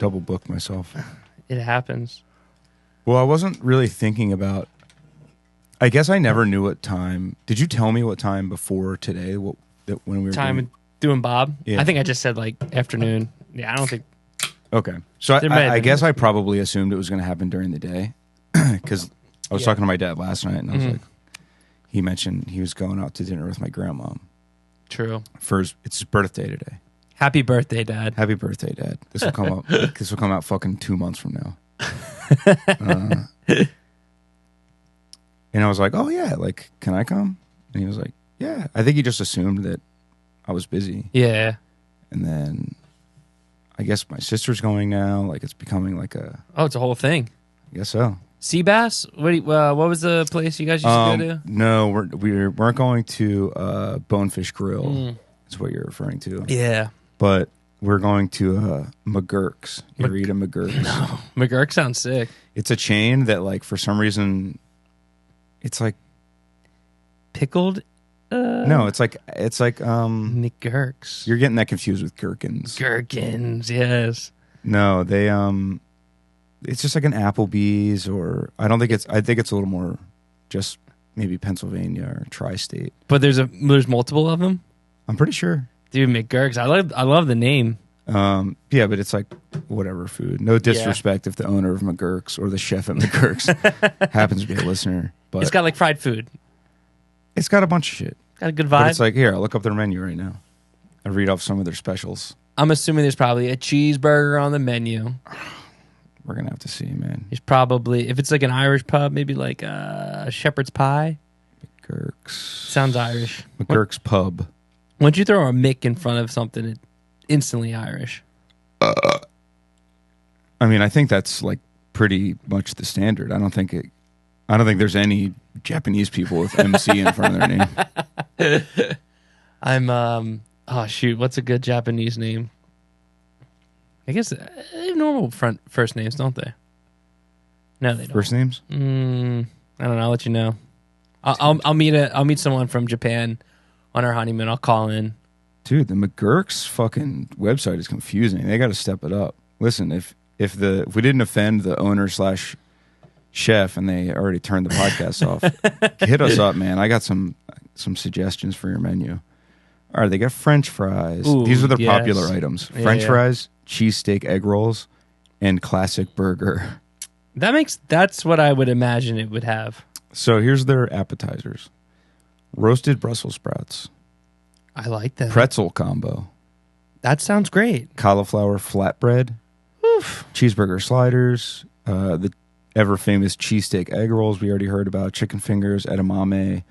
double booked myself. It happens. Well, I wasn't really thinking about. I guess I never knew what time. Did you tell me what time before today? When we were Doing Bob? Yeah. I think I just said like afternoon. Yeah, I don't think. Okay, so There might have I been guess a- I probably assumed it was going to happen during the day because I was talking to my dad last night and I was like, he mentioned he was going out to dinner with my grandma. True. It's his birthday today. Happy birthday, Dad. Happy birthday, Dad. This will come out. This will come out fucking 2 months from now. And I was like, oh yeah, like, can I come? And he was like, yeah. I think he just assumed that I was busy. Yeah. And then I guess my sister's going now. Like, it's becoming like Oh, it's a whole thing. I guess so. Sea bass? What was the place you guys used to go to? No, we're going to Bonefish Grill. Is what you're referring to. Yeah. But we're going to Magerk'S. You ever eat a Magerk'S? No. Magerk'S sounds sick. It's a chain that, like, for some reason, it's like Pickled? no, it's like Magerk'S. You're getting that confused with gherkins. Gherkins, yes. No, they it's just like an Applebee's, or I think it's a little more just maybe Pennsylvania or tri-state. But there's multiple of them? I'm pretty sure. Dude, Magerk'S. I love the name. Yeah, but it's like whatever food. No disrespect if the owner of Magerk'S or the chef at Magerk'S happens to be a listener. But It's got like fried food. it's got a bunch of shit. Got a good But vibe. it's like, here, I'll look up their menu right now. I'll read off some of their specials. I'm assuming there's probably a cheeseburger on the menu. We're going to have to see, man. There's probably, if it's like an Irish pub, maybe like a shepherd's pie. Magerk'S. Sounds Irish. Magerk'S Pub. Once you throw a Mick in front of something, it's instantly Irish. I mean, I think that's like pretty much the standard. I don't think there's any Japanese people with MC in front of their name. I'm oh shoot, what's a good Japanese name? I guess they have normal first names, don't they? No, they don't. First names? I don't know. I'll let you know. I'll meet someone from Japan on our honeymoon. I'll call in. Dude, the Magerk'S fucking website is confusing. They got to step it up. Listen, if we didn't offend the owner / chef and they already turned the podcast off, hit us up, man. I got some suggestions for your menu. All right, they got French fries. Ooh, These are the yes. popular items: French fries, cheesesteak egg rolls, and classic burger. That's what I would imagine it would have. So here's their appetizers: roasted Brussels sprouts, I like that. pretzel combo, That sounds great. cauliflower flatbread, cheeseburger sliders, the ever famous cheesesteak egg rolls we already heard about, chicken fingers, edamame,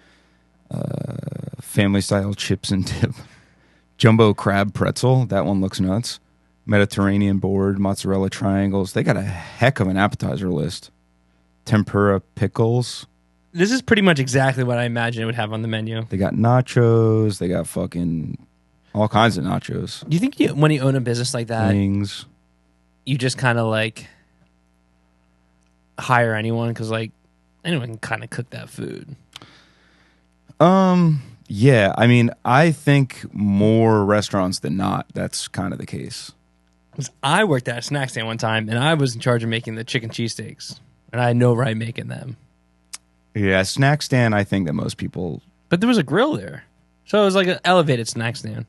family style chips and dip, jumbo crab pretzel. That one looks nuts. Mediterranean board, mozzarella triangles. They got a heck of an appetizer list. Tempura pickles. This is pretty much exactly what I imagine it would have on the menu. They got nachos. They got fucking all kinds of nachos. Do you think when you own a business like that, Wings. you just kind of like hire anyone because like anyone can kind of cook that food? Yeah, I mean, I think more restaurants than not, that's kind of the case. 'Cause I worked at a snack stand one time and I was in charge of making the chicken cheesesteaks, and I know right making them. Yeah, snack stand, I think that most people... But there was a grill there, so it was like an elevated snack stand.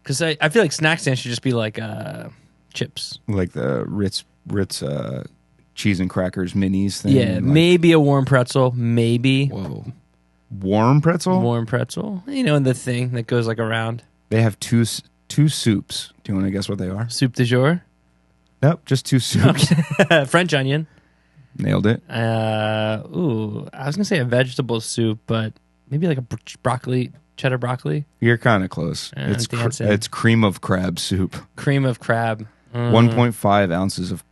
Because I feel like snack stand should just be like chips. Like the Ritz cheese and crackers minis thing. Yeah, like, maybe a warm pretzel, maybe. Whoa. Warm pretzel? Warm pretzel. You know, the thing that goes like around. They have two soups. Do you want to guess what they are? Soup du jour. Nope, just two soups. French onion. Nailed it. I was gonna say a vegetable soup, but maybe like a cheddar broccoli. You're kind of close. I'm dancing. It's cream of crab soup. Cream of crab. 1.5 ounces of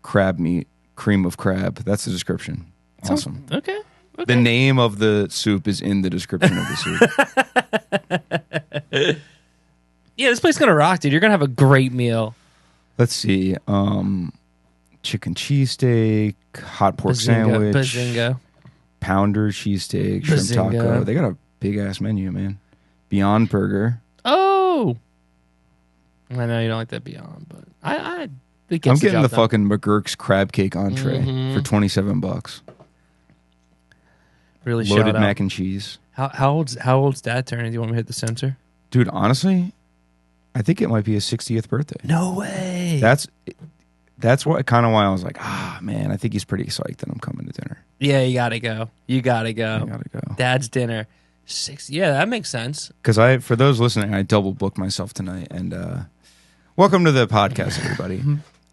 crab meat, cream of crab. That's the description. Awesome. Okay. The name of the soup is in the description of the soup. Yeah, this place is gonna rock, dude. You're gonna have a great meal. Let's see. Chicken cheesesteak, hot pork sandwich, Bazinga. pounder cheesesteak, shrimp Bazinga. taco. They got a big ass menu, man. Beyond Burger. Oh, I know you don't like that Beyond, but I think I'm getting the fucking Magerk'S crab cake entree for $27. Really loaded mac and cheese. How old's Dad turning? Do you want me to hit the sensor? Dude, honestly, I think it might be his 60th birthday. No way. That's what kind of why I was like, man, I think he's pretty psyched that I'm coming to dinner. Yeah, you gotta go. I gotta go. Dad's dinner. 60. Yeah, that makes sense. Because for those listening, I double booked myself tonight, and welcome to the podcast, everybody.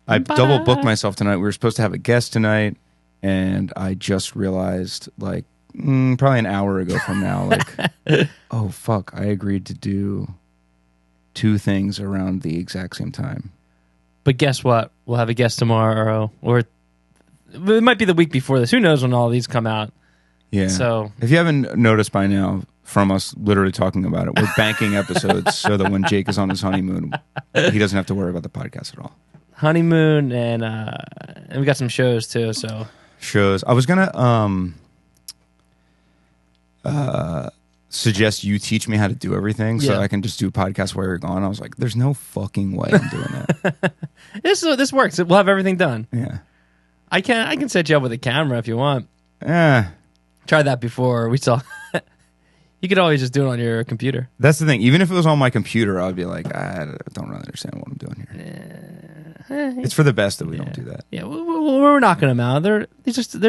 I double booked myself tonight. We were supposed to have a guest tonight, and I just realized, like, probably an hour ago from now, like, oh fuck, I agreed to do 2 things around the exact same time. But guess what? We'll have a guest tomorrow, or it might be the week before this. Who knows when all these come out? Yeah. So if you haven't noticed by now from us literally talking about it, we're banking episodes so that when Jake is on his honeymoon, he doesn't have to worry about the podcast at all. Honeymoon, and we got some shows too. So shows. I was gonna suggest you teach me how to do everything so I can just do a podcast while you're gone. I was like, there's no fucking way I'm doing that. This works. We'll have everything done. Yeah. I can set you up with a camera if you want. Yeah. Tried that before. We saw. You could always just do it on your computer. That's the thing. Even if it was on my computer, I'd be like, I don't really understand what I'm doing here. It's for the best that we don't do that. Yeah, we're knocking them out. They're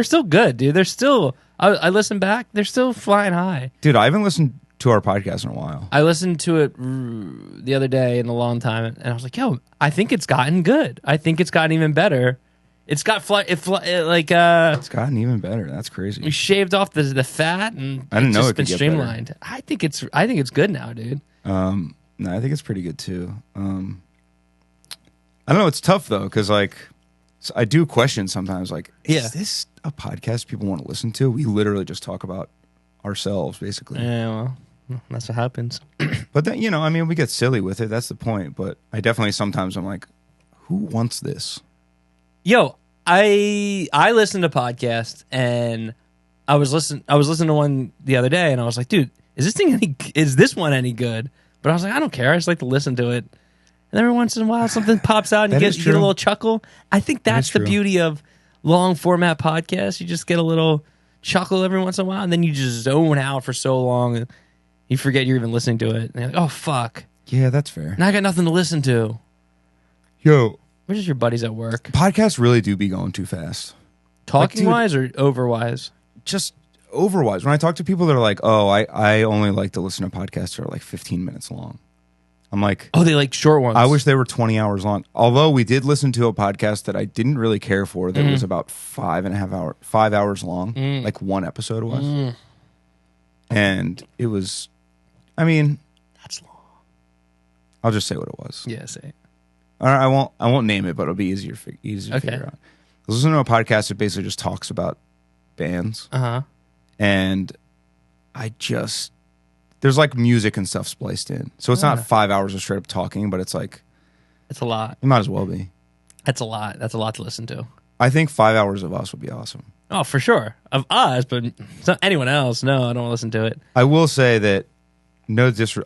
still good, dude. They're still. I listen back. They're still flying high. Dude, I haven't listened to our podcast in a while. I listened to it the other day in a long time, and I was like, yo, I think it's gotten good. I think it's gotten even better. It's got it's gotten even better. That's crazy. We shaved off the fat, and I didn't know it's it could been get better. streamlined. I think it's good now, dude. No, I think it's pretty good too. I don't know. It's tough though, because like I do question sometimes. Like, is this a podcast people want to listen to? We literally just talk about ourselves, basically. Yeah, well, that's what happens. But then, I mean, we get silly with it. That's the point. But I definitely sometimes I'm like, who wants this? Yo, I listen to podcasts, and I was listening to one the other day, and I was like, dude, is this one any good? But I was like, I don't care. I just like to listen to it. And every once in a while, something pops out, and you get a little chuckle. I think that's the beauty of long format podcasts. You just get a little chuckle every once in a while, and then you just zone out for so long, and you forget you're even listening to it. And you're like, oh fuck, yeah, that's fair. Now I got nothing to listen to. Yo, we're just your buddies at work. Podcasts really do be going too fast. Talking wise or over-wise? Just over-wise. When I talk to people that are like, oh, I only like to listen to podcasts that are like 15 minutes long. I'm like, oh, they like short ones. I wish they were 20 hours long. Although we did listen to a podcast that I didn't really care for that was about 5 hours long. Like one episode was. And it was, I mean, that's long. I'll just say what it was. Yeah, say it. I won't name it, but it'll be easier to figure out. I was listening to a podcast that basically just talks about bands. And there's like music and stuff spliced in. So it's not 5 hours of straight up talking, but it's like, it's a lot. It might as well be. That's a lot. That's a lot to listen to. I think 5 hours of us would be awesome. Oh, for sure. Of us, but not anyone else. No, I don't want to listen to it. I will say that,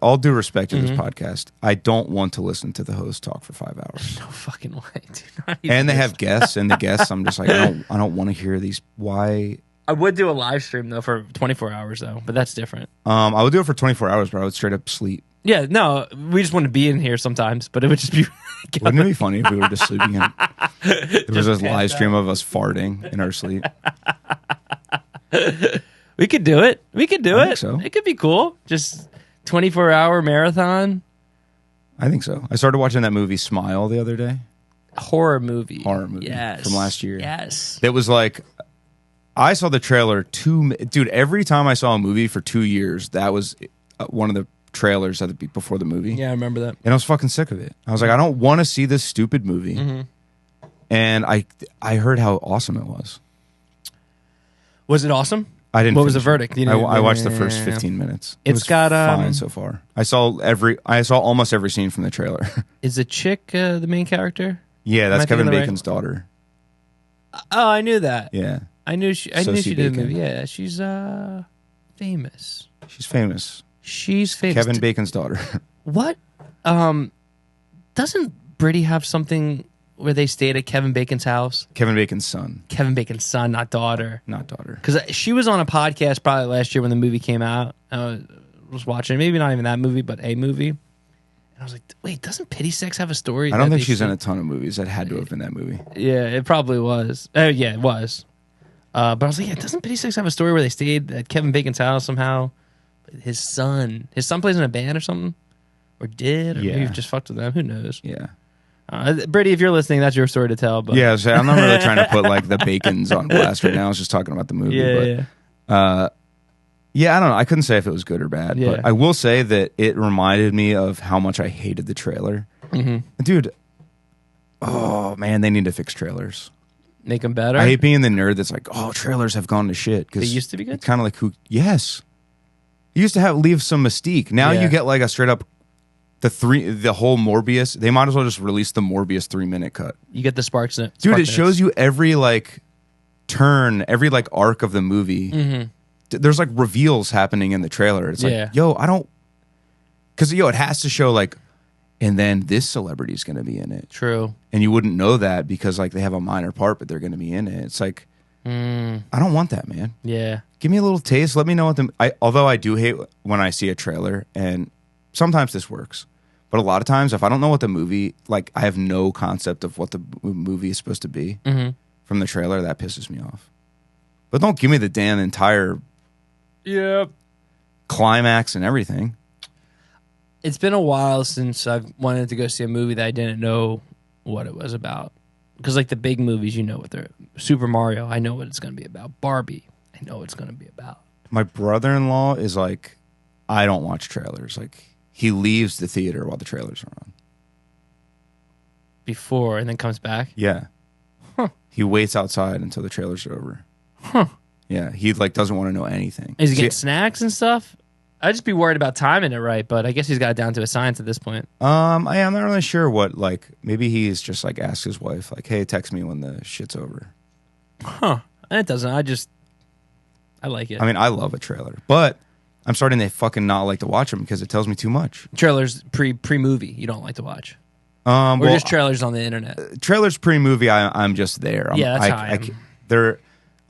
all due respect to this podcast, I don't want to listen to the host talk for 5 hours. No fucking way, dude. And they have guests, and the guests, I'm just like, I don't want to hear these. Why? I would do a live stream though for 24 hours though, but that's different. I would do it for 24 hours, but I would straight up sleep. Yeah, no, we just want to be in here sometimes, but it would just be. Wouldn't it be funny if we were just sleeping in? There was a live stream of us farting in our sleep. We could do it. We could do it. So. It could be cool. Just 24-hour marathon. I think so. I started watching that movie Smile the other day. Horror movie. Yes. From last year. Yes. It was like, I saw the trailer dude, every time I saw a movie for 2 years, that was one of the trailers before the movie. Yeah, I remember that. And I was fucking sick of it. I was like, I don't want to see this stupid movie. And I heard how awesome it was. Was it awesome? I didn't. What was the verdict? I watched the first 15 minutes. It was got fine so far. I saw almost every scene from the trailer. Is the chick the main character? Yeah, that's Kevin Bacon's daughter. Oh, I knew that. Yeah, I knew she did a movie. Yeah, she's famous. She's famous. She's famous. Kevin Bacon's daughter. What? Doesn't Brittany have something where they stayed at Kevin Bacon's house? Kevin Bacon's son, Kevin Bacon's son, not daughter. not daughter. Because she was on a podcast probably last year when the movie came out. I was watching, maybe not even that movie, but a movie. And I was like, wait, doesn't Pity Sex have a story? I don't think she's in a ton of movies. That had to have been that movie. Yeah, it probably was. Yeah, it was. But I was like, yeah, doesn't Pity Sex have a story where they stayed at Kevin Bacon's house somehow? His son plays in a band or something? Or did? Or maybe you've just fucked with them. Who knows? Yeah. Brady, if you're listening, that's your story to tell. But Yeah, so I'm not really trying to put like the Bacons on blast right now. I was just talking about the movie. Yeah. Yeah, I don't know. I couldn't say if it was good or bad, Yeah. but I will say that it reminded me of how much I hated the trailer. Dude, oh man, they need to fix trailers. Make them better. I hate being the nerd that's like, oh, trailers have gone to shit. They used to be good? Kind of like yes. You used to leave some mystique. Now you get like a straight up the whole Morbius. They might as well just release the Morbius 3-minute cut. You get the sparks in it. Dude, it shows you every like turn, every like arc of the movie. There's like reveals happening in the trailer. It's like, yo, I don't, because it has to show like, and then this celebrity's going to be in it. True. And you wouldn't know that because like they have a minor part, but they're going to be in it. It's like, I don't want that, man. Yeah. Give me a little taste. Let me know what although I do hate when I see a trailer, and sometimes this works, but a lot of times if I don't know what the movie, like I have no concept of what the movie is supposed to be from the trailer, that pisses me off. But don't give me the damn entire climax and everything. It's been a while since I've wanted to go see a movie that I didn't know what it was about. Because like the big movies, you know what they're... Super Mario, I know what it's going to be about. Barbie, I know what it's going to be about. My brother-in-law is like, I don't watch trailers. Like, he leaves the theater while the trailers are on. Before, and then comes back? Yeah. Huh. He waits outside until the trailers are over. Huh. Yeah, he like doesn't want to know anything. Is he getting snacks and stuff? I'd just be worried about timing it right, but I guess he's got it down to a science at this point. I'm not really sure what, like, maybe he's just like asked his wife, like, hey, text me when the shit's over. Huh. It doesn't. I like it. I mean, I love a trailer, but I'm starting to fucking not like to watch them because it tells me too much. Trailers pre-movie you don't like to watch? Or just trailers on the internet? Trailers pre-movie, I'm just there. That's how I am. They're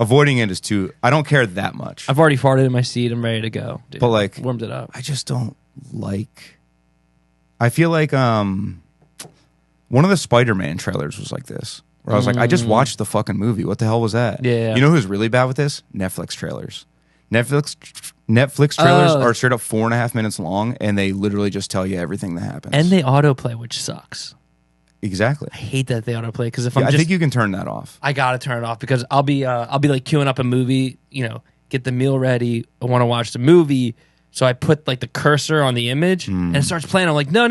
avoiding it is too. I don't care that much. I've already farted in my seat. I'm ready to go. Dude. But like, warmed it up. I just don't like. I feel like one of the Spider-Man trailers was like this, where I was like, I just watched the fucking movie. What the hell was that? Yeah. You know who's really bad with this? Netflix trailers. Netflix trailers are straight up 4.5 minutes long, and they literally just tell you everything that happens. And they autoplay, which sucks. Exactly. I hate that they autoplay because if I think you can turn that off. I gotta turn it off because I'll be like queuing up a movie, get the meal ready. I want to watch the movie, so I put like the cursor on the image and it starts playing. I'm like, no,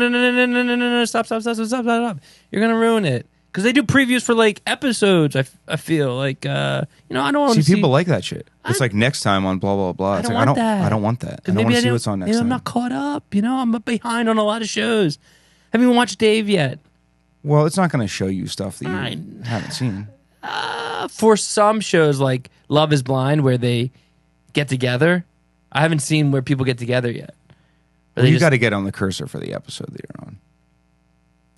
stop, you're gonna ruin it because they do previews for like episodes. I feel like I don't want to see people like that shit. It's like next time on blah blah blah. It's like I don't want that. I don't want to see what's on next time. I'm not caught up. I'm behind on a lot of shows. Haven't even watched Dave yet. Well, it's not going to show you stuff that you haven't seen. For some shows like Love is Blind, where they get together, I haven't seen where people get together yet. Well, you got to get on the cursor for the episode that you're on.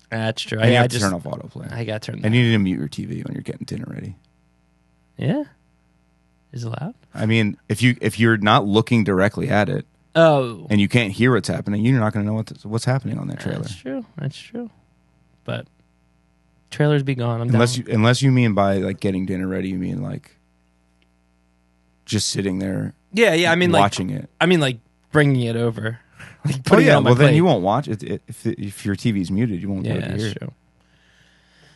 That's true. And you have to turn off autoplay. I got to turn that. And you need to mute your TV when you're getting dinner ready. Yeah? Is it loud? I mean, if you're not looking directly at it, and you can't hear what's happening, you're not going to know what's happening on that trailer. That's true. But trailers be gone. Unless you mean by like getting dinner ready, you mean like just sitting there. Yeah. I mean, watching it. I mean, like bringing it over. Like putting it on my plate. Then you won't watch it if your TV's muted. You won't be able to hear it.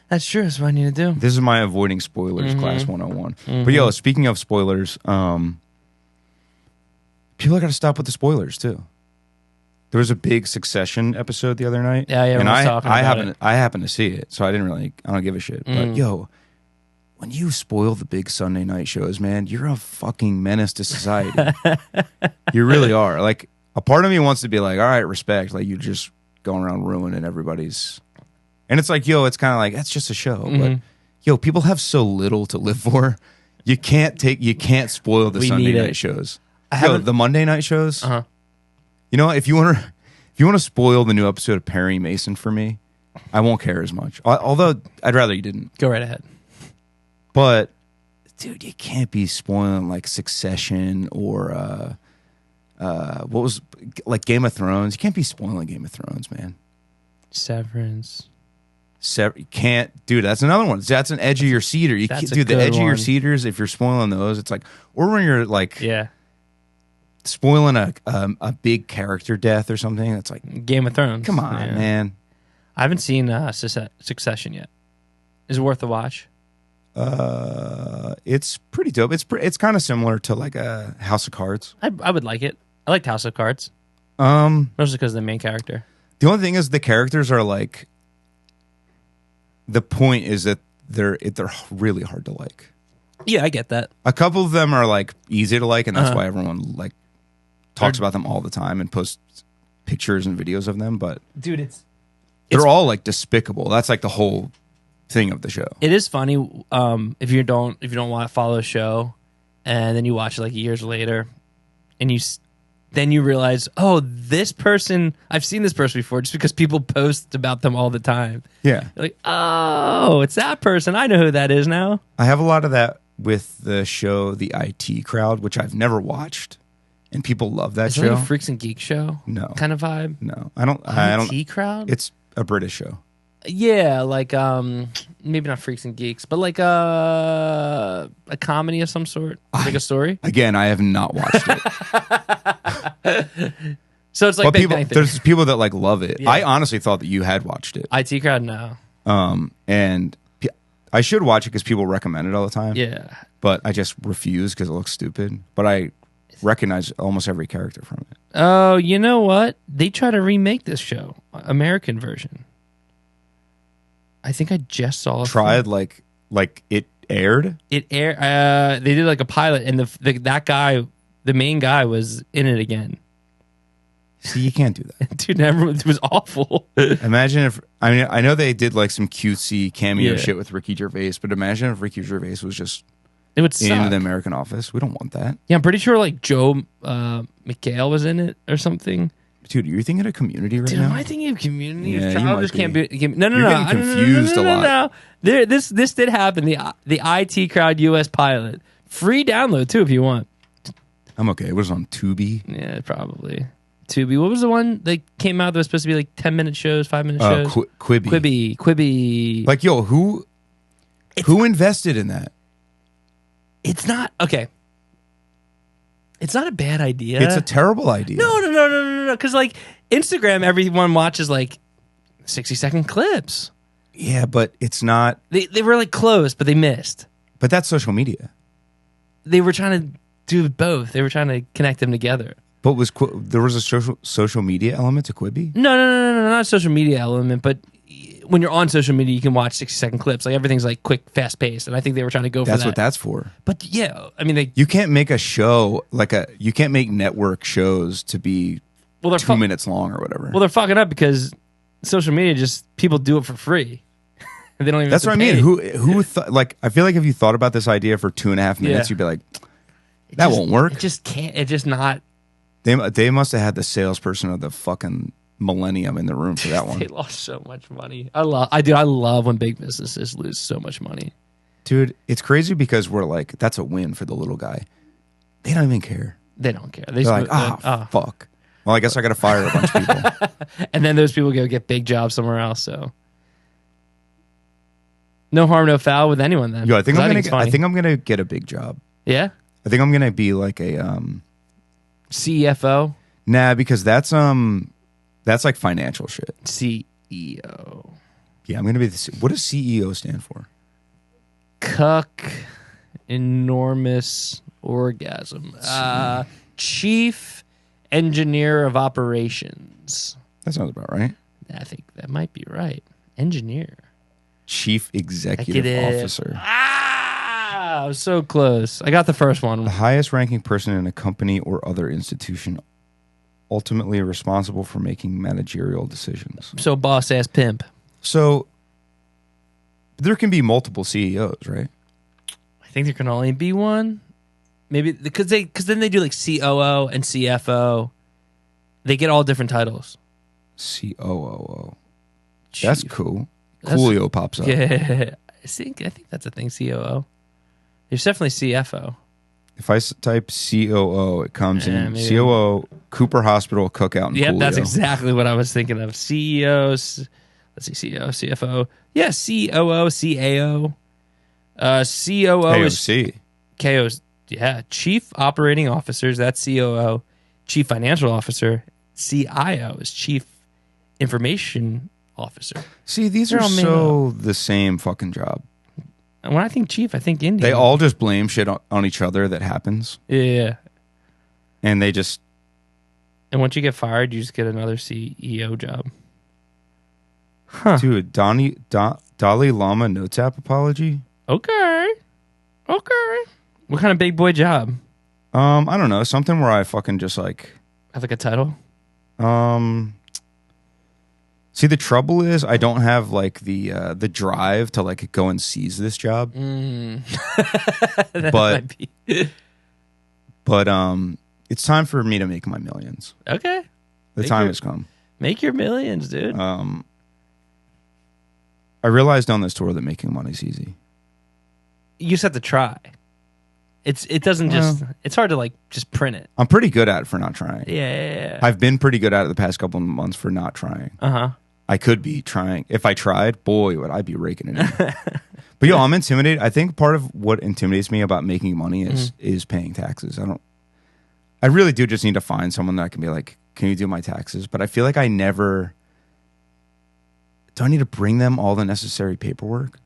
That's true. That's what I need to do. This is my avoiding spoilers class 101. But yo, speaking of spoilers, people got to stop with the spoilers too. There was a big Succession episode the other night. Yeah, and I happened to see it, so I don't give a shit. But yo, when you spoil the big Sunday night shows, man, you're a fucking menace to society. You really are. Like, a part of me wants to be like, all right, respect. Like, you're just going around ruining everybody's. And it's like, yo, it's kind of like, that's just a show. But yo, people have so little to live for. You can't spoil the Sunday night shows. The Monday night shows. Uh-huh. You know, if you want to spoil the new episode of Perry Mason for me, I won't care as much. Although I'd rather you didn't. Go right ahead. But dude, you can't be spoiling like Succession or what was like Game of Thrones. You can't be spoiling Game of Thrones, man. Severance. You can't, dude. That's another one. That's an edge of your seater. You can't, dude. The edge of your seaters. If you're spoiling those, it's like, or when you're like, spoiling a big character death or something. That's like Game of Thrones. Come on, man. I haven't seen Succession yet. Is it worth a watch? It's pretty dope. It's kind of similar to like a House of Cards. I would like it. I liked House of Cards. Mostly because of the main character. The only thing is the characters are like. The point is that they're really hard to like. Yeah, I get that. A couple of them are like easy to like, and that's why everyone like talks about them all the time and posts pictures and videos of them. But dude, they're all like despicable. That's like the whole thing of the show. It is funny if you don't want to follow a show, and then you watch it like years later, and then you realize, oh, this person, I've seen this person before, just because people post about them all the time. Yeah, you're like, oh, it's that person. I know who that is now. I have a lot of that with the show The IT Crowd, which I've never watched, and people love that show. Is it like a Freaks and Geeks show? No, kind of vibe. No, I don't. IT Crowd. It's a British show. Yeah, like maybe not Freaks and Geeks, but like a comedy of some sort, like a story. Again, I have not watched it. So it's like Big Bang Theory. There's people that like love it. Yeah. I honestly thought that you had watched it. IT Crowd, no. And I should watch it because people recommend it all the time. Yeah, but I just refuse because it looks stupid. But I recognize almost every character from it. Oh, you know what? They try to remake this show, American version. I think I just saw. Tried like it aired. It aired. They did like a pilot, and that guy, the main guy, was in it again. See, you can't do that, dude. It was awful. Imagine if I know they did like some cutesy cameo shit with Ricky Gervais, but imagine if Ricky Gervais was just it would suck. In the American Office. We don't want that. Yeah, I'm pretty sure like Joe McHale was in it or something. Dude, you're thinking of Community right now? Am I thinking of Community? Yeah, you might can't be. No. You're getting confused a lot. No. This did happen. The IT Crowd US pilot, free download too if you want. I'm okay. It was on Tubi. Yeah, probably Tubi. What was the one that came out that was supposed to be like 10-minute shows, 5-minute shows? Quibi. Like, yo, who invested in that? It's not okay. It's not a bad idea. It's a terrible idea. No. Because like Instagram, everyone watches like 60-second clips. Yeah, but it's not. They were like close, but they missed. But that's social media. They were trying to do both. They were trying to connect them together. But there was a social media element to Quibi? No, not a social media element. But when you're on social media, you can watch 60-second clips. Like everything's like quick, fast paced, and I think they were trying to go for that. That's what that's for. But yeah, I mean, you can't make a show you can't make network shows to be 2 minutes long or whatever. Well, they're fucking up because social media just people do it for free. They don't even. That's what I mean. Who like? I feel like if you thought about this idea for 2.5 minutes, you'd be like, that won't work. It just can't. It just not. They must have had the salesperson of the fucking millennium in the room for that one. They lost so much money. I love when big businesses lose so much money. Dude, it's crazy because we're like, that's a win for the little guy. They don't even care. They don't care. They're like, fuck. Well, I guess I got to fire a bunch of people. And then those people go get big jobs somewhere else. So no harm, no foul with anyone then. Yo, I think I'm gonna get a big job. Yeah? I think I'm gonna be like a CFO? Nah, because that's like financial shit. CEO. Yeah, I'm gonna be what does CEO stand for? Cuck enormous orgasm. Chief Engineer of Operations. That sounds about right. I think that might be right. Engineer. Chief Executive Officer. I was so close. I got the first one. The highest ranking person in a company or other institution, ultimately responsible for making managerial decisions. So boss ass pimp. So there can be multiple CEOs, right? I think there can only be one. Maybe because then they do like COO and CFO. They get all different titles. COO. That's Chief. cool. Coolio pops up. Yeah, I think that's a thing. COO. There's definitely CFO. If I type COO, it comes in maybe. COO, Cooper Hospital, Cookout, and Yep, Coolio. that's exactly what I was thinking of. CEOs. Let's see, CEO, CFO. Yeah, COO, CAO. COO is AOC. KO's. Yeah, Chief Operating Officers. That's COO. Chief Financial Officer. CIO is Chief Information Officer. See, these They're are all made so the same fucking job. And when I think chief, I think Indian. They all just blame shit on each other that happens. Yeah. And they just... And once you get fired, you just get another CEO job. Huh. Dude, Dalai Lama Notes app apology? Okay. What kind of big boy job? I don't know. Something where I fucking just like... Have like a title? See, the trouble is I don't have like the drive to like go and seize this job. But it's time for me to make my millions. Okay. The time has come. Make your millions, dude. I realized on this tour that making money's easy. You just have to try. It doesn't just... It's hard to like just print it. I'm pretty good at it for not trying. Yeah. I've been pretty good at it the past couple of months for not trying. Uh-huh. I could be trying. If I tried, boy, would I be raking it in. But yo, I'm intimidated. I think part of what intimidates me about making money is paying taxes. I really do just need to find someone that I can be like, can you do my taxes? But I feel like do I need to bring them all the necessary paperwork?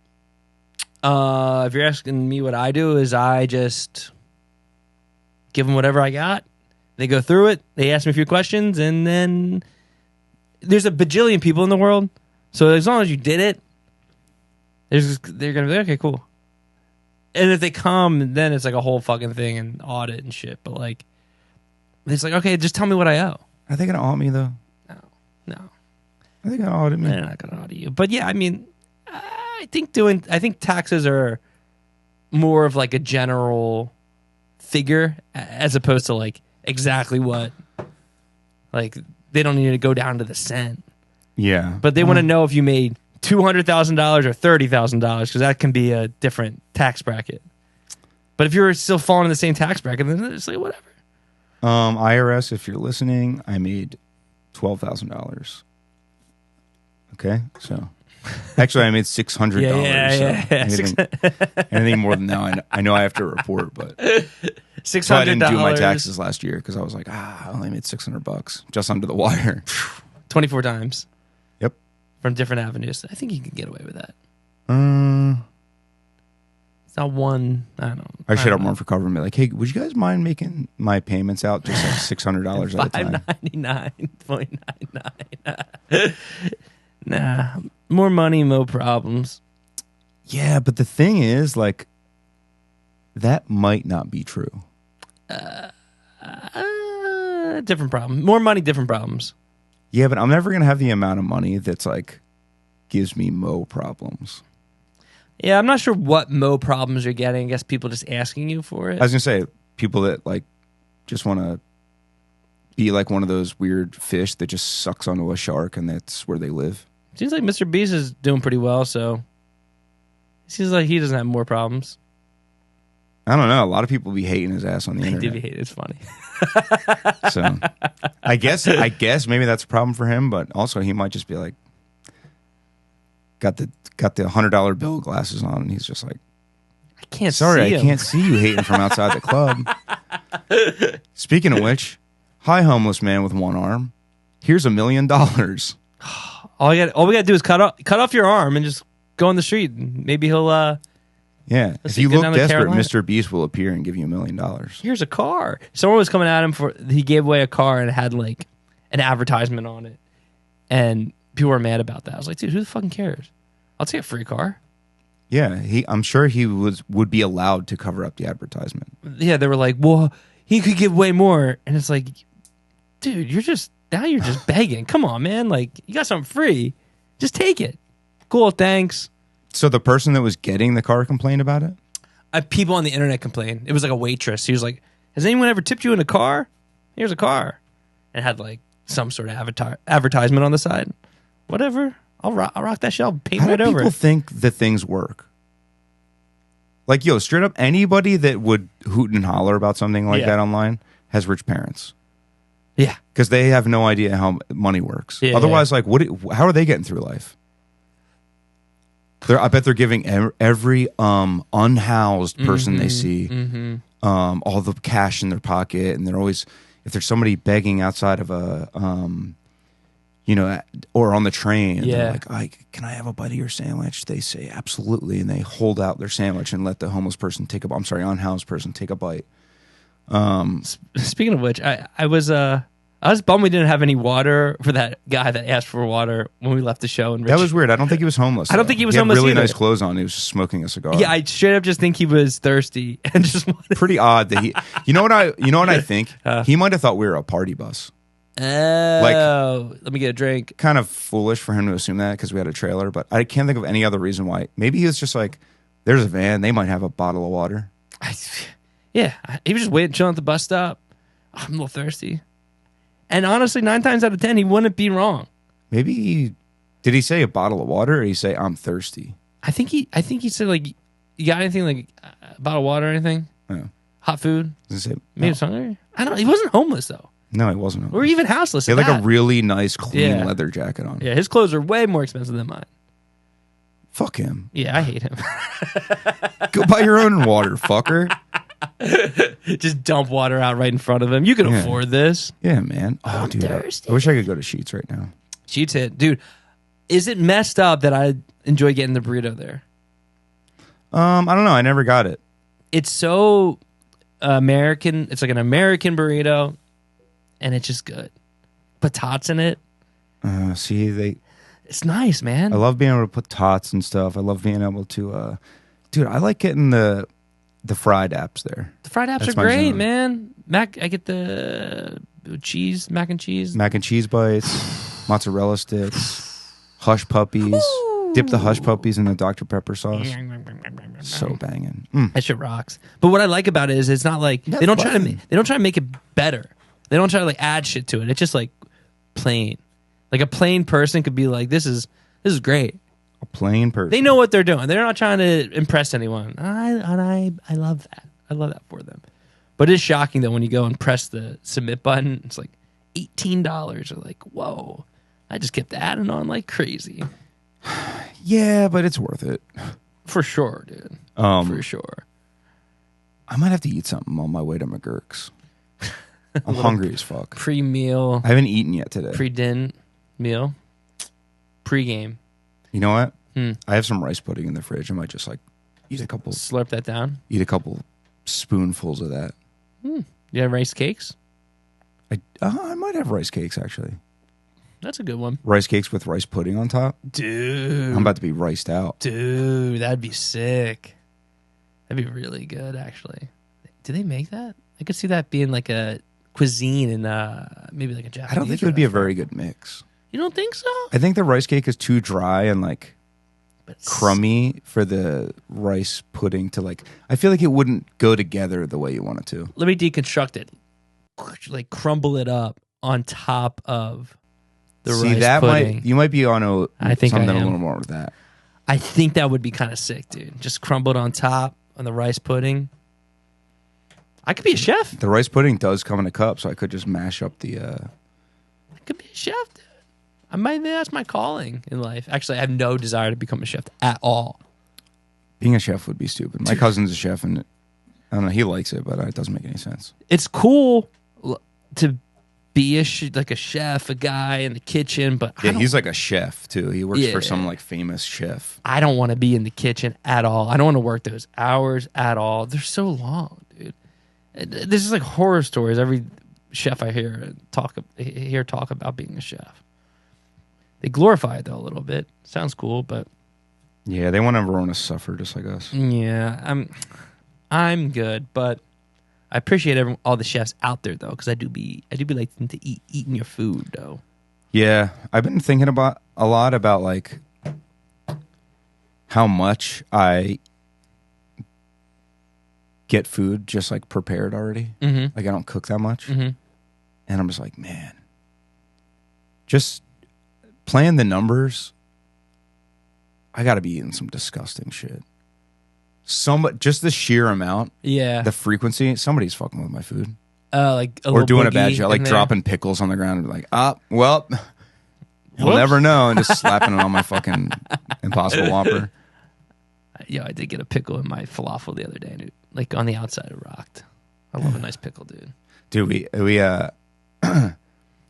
If you're asking me what I do, is I just give them whatever I got. They go through it. They ask me a few questions, and then there's a bajillion people in the world. So as long as you did it, they're gonna be like, okay, cool. And if they come, then it's like a whole fucking thing and audit and shit. But like, it's like, okay, just tell me what I owe. Are they gonna audit me though? No. Are they gonna audit me? They're not gonna audit you. But yeah, I mean, I think taxes are more of like a general figure as opposed to like exactly what, like they don't need to go down to the cent. Yeah. But they want to know if you made $200,000 or $30,000 because that can be a different tax bracket. But if you're still falling in the same tax bracket, then it's like whatever. IRS, if you're listening, I made $12,000. Okay, so actually, I made $600. Yeah. Anything more than that, I know I have to report, but $600. so I didn't do my taxes last year because I was like, I only made $600 just under the wire. 24 times. Yep. From different avenues. I think you can get away with that. It's not one. I don't know. I should have run for cover and be like, hey, would you guys mind making my payments out just like $600 at a time? $599.99. Nah, more money, more problems. Yeah, but the thing is, like, that might not be true. Different problem. More money, different problems. Yeah, but I'm never going to have the amount of money that's like gives me mo problems. Yeah, I'm not sure what mo problems you're getting. I guess people just asking you for it. I was going to say, people that like just want to be like one of those weird fish that just sucks onto a shark and that's where they live. Seems like Mr. Beast is doing pretty well, so it seems like he doesn't have more problems. I don't know. A lot of people be hating his ass on the internet. He did be hated. It's funny. So I guess maybe that's a problem for him, but also he might just be like, got the $100 bill glasses on, and he's just like, I can't sorry, see I him. can't see you hating from outside the club. Speaking of which, hi, homeless man with one arm. Here's $1 million. All we gotta do is cut off your arm and just go on the street. And maybe he'll yeah. If you look desperate, Mr. Beast will appear and give you $1 million. Here's a car. Someone was coming at him he gave away a car and it had like an advertisement on it, and people were mad about that. I was like, dude, who the fucking cares? I'll take a free car. Yeah, I'm sure he would be allowed to cover up the advertisement. Yeah, they were like, well, he could give way more, and it's like, dude, you're just begging. Come on, man. Like, you got something free. Just take it. Cool, thanks. So the person that was getting the car complained about it? People on the internet complained. It was like a waitress. She was like, has anyone ever tipped you in a car? Here's a car. And it had like some sort of advertisement on the side. Whatever. I'll rock that shell, paint How right do over people it. think that things work? Like, yo, straight up, anybody that would hoot and holler about something like Yeah. that online has rich parents. Yeah. Because they have no idea how money works. Yeah, Otherwise, like, how are they getting through life? I bet they're giving every unhoused person they see all the cash in their pocket, and they're always, if there's somebody begging outside of a or on the train, and they're like, can I have a bite of your sandwich? They say absolutely, and they hold out their sandwich and let the homeless person unhoused person take a bite. Speaking of which, I was bummed we didn't have any water for that guy that asked for water when we left the show. And That was weird. I don't think he was homeless. I don't think he was homeless He had really either. nice clothes on. He was just smoking a cigar. Yeah, I straight up just think he was thirsty and just wanted. Pretty odd that he. You know what I think? He might have thought we were a party bus. Oh, let me get a drink. Kind of foolish for him to assume that because we had a trailer, but I can't think of any other reason why. Maybe he was just like, "There's a van. They might have a bottle of water." He was just waiting, chilling at the bus stop. I'm a little thirsty, and honestly, 9 times out of 10, he wouldn't be wrong. Maybe did he say a bottle of water, or did he say I'm thirsty? I think he said like, you got anything like a bottle of water or anything? Yeah. Hot food? Does he say, Maybe he's hungry. I don't know. He wasn't homeless though. No, he wasn't. Or even houseless. He had at like a that. really nice, clean Yeah. leather jacket on. Yeah, his clothes are way more expensive than mine. Fuck him. Yeah, I hate him. Go buy your own water, fucker. Just dump water out right in front of him. You can afford this. Yeah, man. Oh, dude, I thirsty. wish I could go to Sheetz right now. Sheets hit. Dude, is it messed up that I enjoy getting the burrito there? I don't know. I never got it. It's so American. It's like an American burrito, and it's just good. Put tots in it. It's nice, man. I love being able to put tots and stuff. I love being able to, dude. I like getting the fried apps there. The fried apps That's are my great, zone. man. I get the cheese, mac and cheese. Mac and cheese bites, mozzarella sticks, hush puppies. Dip the hush puppies in the Dr. Pepper sauce. So banging. That shit rocks. But what I like about it is it's not like they don't try to make it better. They don't try to like add shit to it. It's just like plain. Like a plain person could be like, this is great. A plain person. They know what they're doing. They're not trying to impress anyone. I love that. I love that for them. But it's shocking that when you go and press the submit button, it's like $18. Or like, whoa. I just kept adding on like crazy. Yeah, but it's worth it. For sure, dude. For sure. I might have to eat something on my way to Magerk'S. I'm hungry as fuck. Pre-meal. I haven't eaten yet today. Pre-din meal. Pre-game. You know what? I have some rice pudding in the fridge. I might just like eat a couple spoonfuls of that. You have rice cakes? I might have rice cakes actually. That's a good one. Rice cakes with rice pudding on top. Dude. I'm about to be riced out. Dude, that'd be sick. That'd be really good, actually. Do they make that? I could see that being like a cuisine in maybe like a Japanese. I don't think it would be a very good mix. You don't think so? I think the rice cake is too dry and like crummy for the rice pudding to like. I feel like it wouldn't go together the way you want it to. Let me deconstruct it. Like crumble it up on top of the rice that pudding. you might be on something a am. little more with that. I think that would be kind of sick, dude. Just crumbled on top on the rice pudding. I could be a chef. The rice pudding does come in a cup, so I could just mash up the. I could be a chef, dude. That's my calling in life. Actually, I have no desire to become a chef at all. Being a chef would be stupid. My cousin's a chef, and I don't know. He likes it, but it doesn't make any sense. It's cool to be like a chef, a guy in the kitchen, but Yeah, he's like a chef too. He works for some like famous chef. I don't want to be in the kitchen at all. I don't want to work those hours at all. They're so long, dude. This is like horror stories. Every chef I hear talk about being a chef. They glorify it though a little bit. Sounds cool, but Yeah, they want everyone to suffer just like us. yeah, I'm good, but I appreciate all the chefs out there though, because I do be liking to eating your food though. Yeah, I've been thinking a lot about like how much I get food just like prepared already. Mm-hmm. Like I don't cook that much, Mm-hmm. and I'm just like, man, just playing the numbers I got to be eating some disgusting shit. Just the sheer amount, Yeah. the frequency. Somebody's fucking with my food, Like a or little doing a boogie bad job, like in there. dropping pickles on the ground and be like, well, you'll Whoops. never know, and just slapping it on my fucking Impossible Whopper. Yeah, I did get a pickle in my falafel the other day, dude. Like on the outside, it rocked. I love a nice pickle, dude. Dude, we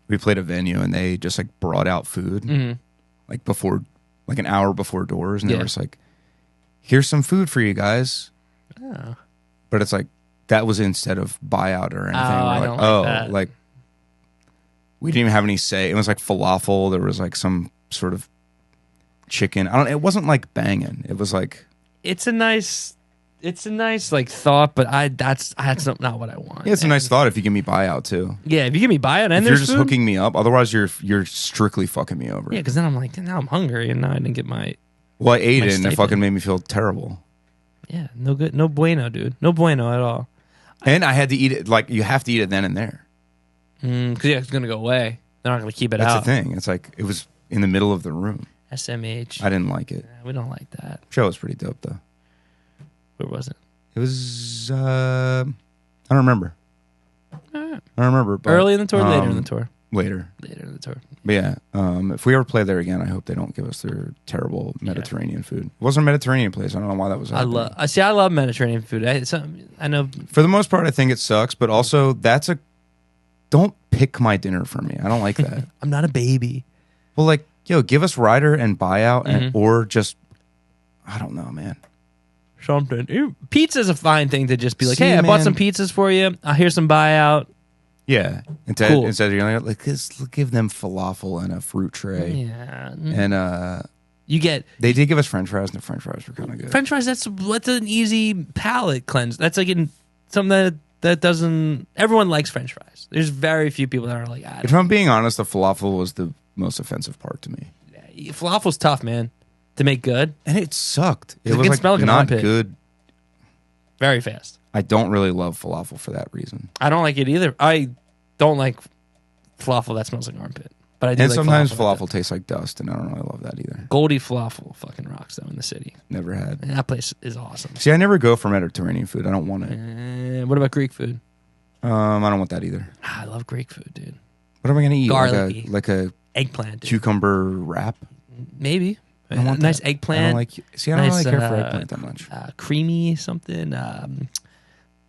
we played a venue and they just like brought out food like before, like an hour before doors, and they were just like, here's some food for you guys. Oh. But it's like that was instead of buyout or anything. I We're don't like, like that. like we didn't even have any say. It was like falafel. There was like some sort of chicken. It wasn't like banging. It was like It's a nice like thought, but that's not what I want. yeah, it's a nice thought if you give me buyout too. Yeah, if you give me buyout and If you're there's just food, hooking me up, otherwise you're strictly fucking me over. yeah, because then I'm like, now I'm hungry and now I didn't get my Well, I ate My it and it stipend. fucking made me feel terrible. yeah, no good, no bueno, dude, no bueno at all. And I had to eat it like you have to eat it then and there. Because it's gonna go away. They're not gonna keep it That's out. the thing. It's like it was in the middle of the room. SMH. I didn't like it. We don't like that. Show was pretty dope though. Where was it? It was I don't remember. Alright. I don't remember. But, Early in the tour, later in the tour. Later. Later in the tour. But yeah, if we ever play there again, I hope they don't give us their terrible Mediterranean food. It wasn't a Mediterranean place. I don't know why that was. I happening. love Mediterranean food. I know. For the most part, I think it sucks. But also, don't pick my dinner for me. I don't like that. I'm not a baby. Well, like, yo, give us rider and buyout, and Mm-hmm. or just, I don't know, man. Something. Pizza's a fine thing to just be like, See, hey, I bought man. some pizzas for you. Here's some buyout. Yeah, Cool. instead you're like just give them falafel and a fruit tray, Yeah. and You get they did give us French fries, and the French fries were kind of good. French fries. That's an easy palate cleanse. That's like something that doesn't. Everyone likes French fries. There's very few people that are like, If I'm being honest, the falafel was the most offensive part to me, falafel's tough, man, to make good. and it sucked. It It was can like smell like an not armpit. good. Very fast. I don't really love falafel for that reason. I don't like it either. I don't like falafel that smells like armpit. But I do And like sometimes falafel. falafel tastes like dust, and I don't really love that either. Goldie Falafel fucking rocks though in the city. Never had. And that place is awesome. See, I never go for Mediterranean food. I don't want it. What about Greek food? I don't want that either. I love Greek food, dude. What am I gonna eat? Garlicky. Like a Eggplant, dude. cucumber wrap? Maybe. I don't want Nice that. eggplant. I don't like. See, I don't Nice, really care for eggplant that much. Creamy something.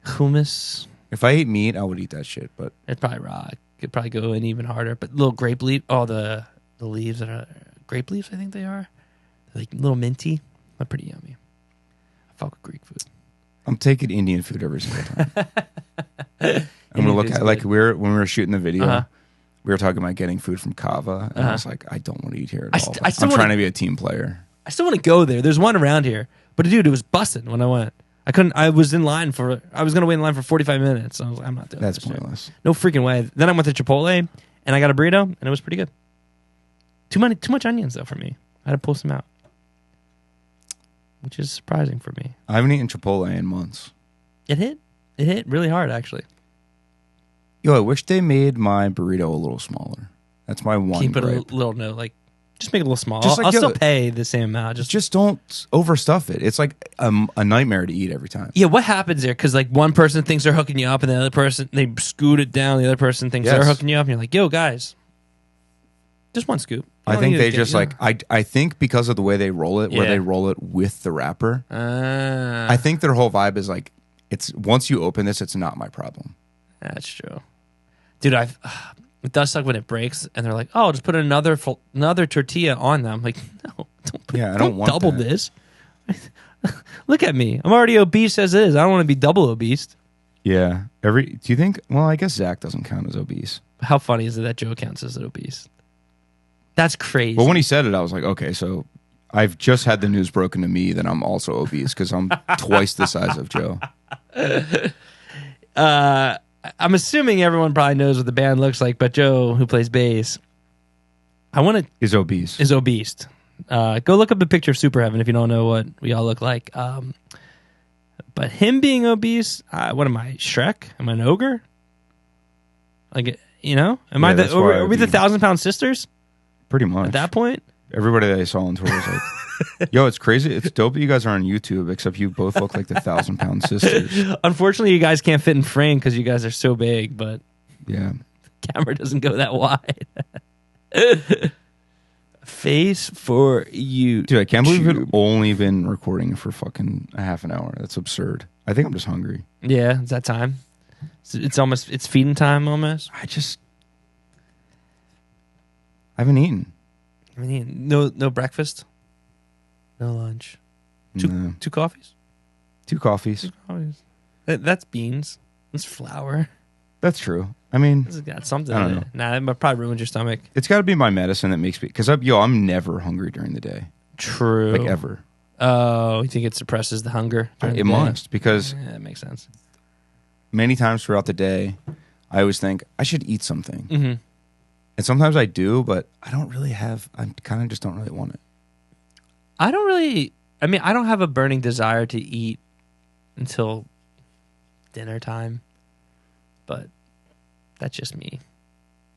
Hummus. If I ate meat, I would eat that shit. But It'd probably rock. It'd probably go in even harder. But little grape leaf. Oh, the leaves that are grape leaves. I think they are. They're like little minty. They're pretty yummy. I fuck with Greek food. I'm taking Indian food every single time. I'm gonna Indian look food's at like good. when we were shooting the video. Uh-huh. We were talking about getting food from Kava, and I Uh-huh. was like, I don't want to eat here I at all. st- I still I'm wanna- trying to be a team player. I still want to go there. There's one around here, but dude, it was busting when I went. I couldn't. I was in line for. I was gonna wait in line for 45 minutes. I was like, I'm not doing That's this shit. pointless. No freaking way. Then I went to Chipotle and I got a burrito and it was pretty good. Too much onions though for me. I had to pull some out, which is surprising for me. I haven't eaten Chipotle in months. It hit really hard actually. Yo, I wish they made my burrito a little smaller. That's my one Keep it gripe. a little note, like just make it a little small. Just like, I'll yo, still pay the same amount. Just don't overstuff it. It's like a nightmare to eat every time. yeah. What happens there? Because like one person thinks they're hooking you up, and the other person they scoot it down. The other person thinks they're Yes. hooking you up, and you're like, "Yo, guys, just one scoop." You I don't think need to they get- just yeah. like I think because of the way they roll it, where Yeah. they roll it with the wrapper. Ah, I think their whole vibe is like it's once you open this, it's not my problem. that's true, dude. It does suck when it breaks, and they're like, "Oh, just put another tortilla on them." I'm like, no, I don't want double that. this. Look at me. I'm already obese as is. I don't want to be double obese. Yeah. Do you think? Well, I guess Zach doesn't count as obese. How funny is it that Joe counts as obese? That's crazy. But when he said it, I was like, okay, so I've just had the news broken to me that I'm also obese because I'm twice the size of Joe. I'm assuming everyone probably knows what the band looks like, but Joe, who plays bass, Is obese. is obese. Go look up a picture of Super Heaven if you don't know what we all look like. But him being obese, what am I, Shrek? Am I an ogre? Like, am Yeah, I that's why are we the I'd be- 1,000-pound sisters Pretty much. at that point? Everybody that I saw on tour was like, Yo, it's crazy. It's dope that you guys are on YouTube, except you both look like the 1,000-pound sisters. Unfortunately, you guys can't fit in frame because you guys are so big, but Yeah. the camera doesn't go that wide. Face for you. Dude, I can't believe we've only been recording for fucking a half an hour. That's absurd. I think I'm just hungry. Yeah, it's that time. It's feeding time almost. I haven't eaten. I mean, no breakfast, no lunch. No. Two coffees. 2 coffees. 2 coffees. That's beans. That's flour. That's true. I mean, This has got something I don't in it. Nah, that probably ruins your stomach. it's got to be my medicine that makes me... Because, I'm never hungry during the day. True. Like, ever. Oh, you think it suppresses the hunger? during the It day? must. Because Yeah, that makes sense. many times throughout the day, I always think, I should eat something. Mm-hmm. And sometimes I do, but I don't really have... I kind of just don't really want it. I don't have a burning desire to eat until dinner time, but that's just me.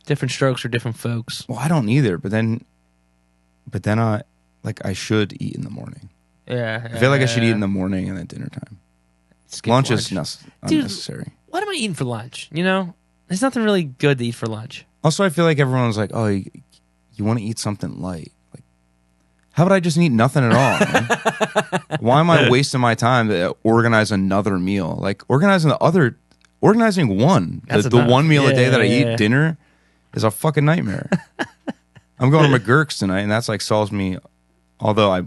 Different strokes for different folks. Well, I don't either, but then I should eat in the morning. Yeah. I feel like I should eat in the morning and then dinner time. Skip Lunch is Dude, unnecessary. what am I eating for lunch? There's nothing really good to eat for lunch. Also, I feel like everyone's like, oh, you want to eat something light. Like, how about I just eat nothing at all? Man? Why am I wasting my time to organize another meal? Like, organizing one. That's The enough. one meal a day that I Yeah. eat, dinner, is a fucking nightmare. I'm going to Magerk'S tonight, and that's like solves me. Although I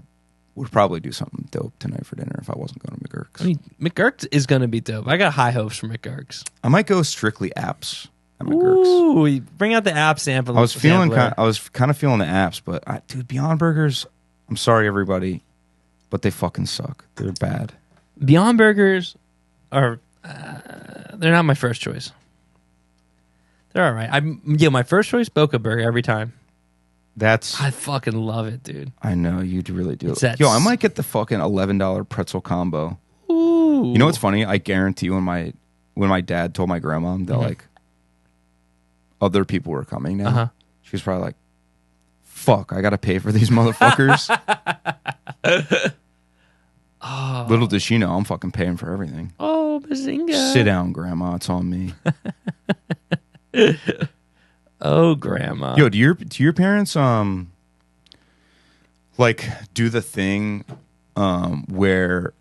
would probably do something dope tonight for dinner if I wasn't going to Magerk'S. I mean, Magerk'S is going to be dope. I got high hopes for Magerk'S. I might go strictly apps at Magerk'S. Ooh, bring out the app sample. I was feeling sampler. kind of feeling the apps, but dude, Beyond Burgers. I'm sorry, everybody, but they fucking suck. They're bad. Beyond Burgers are they're not my first choice. They're all right. My first choice Boca Burger every time. I fucking love it, dude. I know you really do. It's that Yo, I might get the fucking $11 pretzel combo. Ooh. You know what's funny? I guarantee when my dad told my grandma that like other people were coming now, Uh-huh. she was probably like, "Fuck, I gotta pay for these motherfuckers." Oh. Little does she know, I'm fucking paying for everything. Oh, bazinga. Sit down, grandma. It's on me. Oh, grandma. Yo, do your parents like do the thing where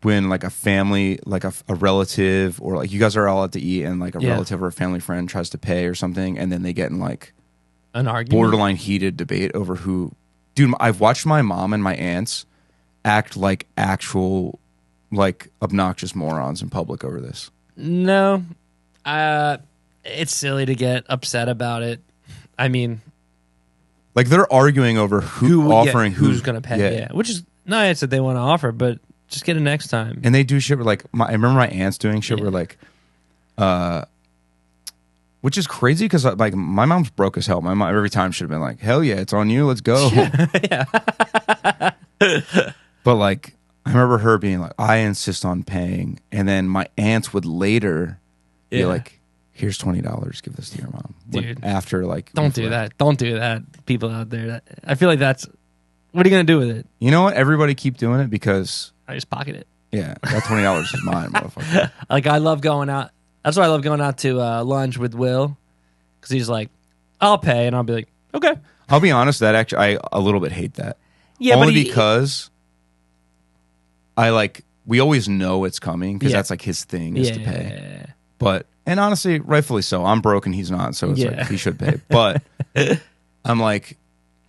when like a family, like a relative, or like you guys are all out to eat and like a relative or a family friend tries to pay or something, and then they get in like an argument? borderline heated debate over who? Dude, I've watched my mom and my aunts act like actual like obnoxious morons in public over this. No. It's silly to get upset about it. I mean, like they're arguing over who's going to pay. Yeah. Which is nice that they want to offer, but just get it next time. And they do shit where like I remember my aunts doing shit where like which is crazy because like my mom's broke as hell. My mom every time should have been like, hell yeah, it's on you, let's go. Yeah. But like I remember her being like, I insist on paying, and then my aunts would later be like, here's $20, give this to your mom. Dude. After like Don't do that. Don't do that, people out there. I feel like that's... What are you going to do with it? You know what? Everybody keep doing it because... I just pocket it. Yeah, that $20 is mine, motherfucker. Like, I love going out. That's why I love going out to lunch with Will. Because he's like, I'll pay. And I'll be like, okay. I'll be honest, that actually, I a little bit hate that. Yeah, Only but because I like... We always know it's coming because that's like his thing is to pay. But... And honestly, rightfully so. I'm broke and he's not, so it's like he should pay. But I'm like,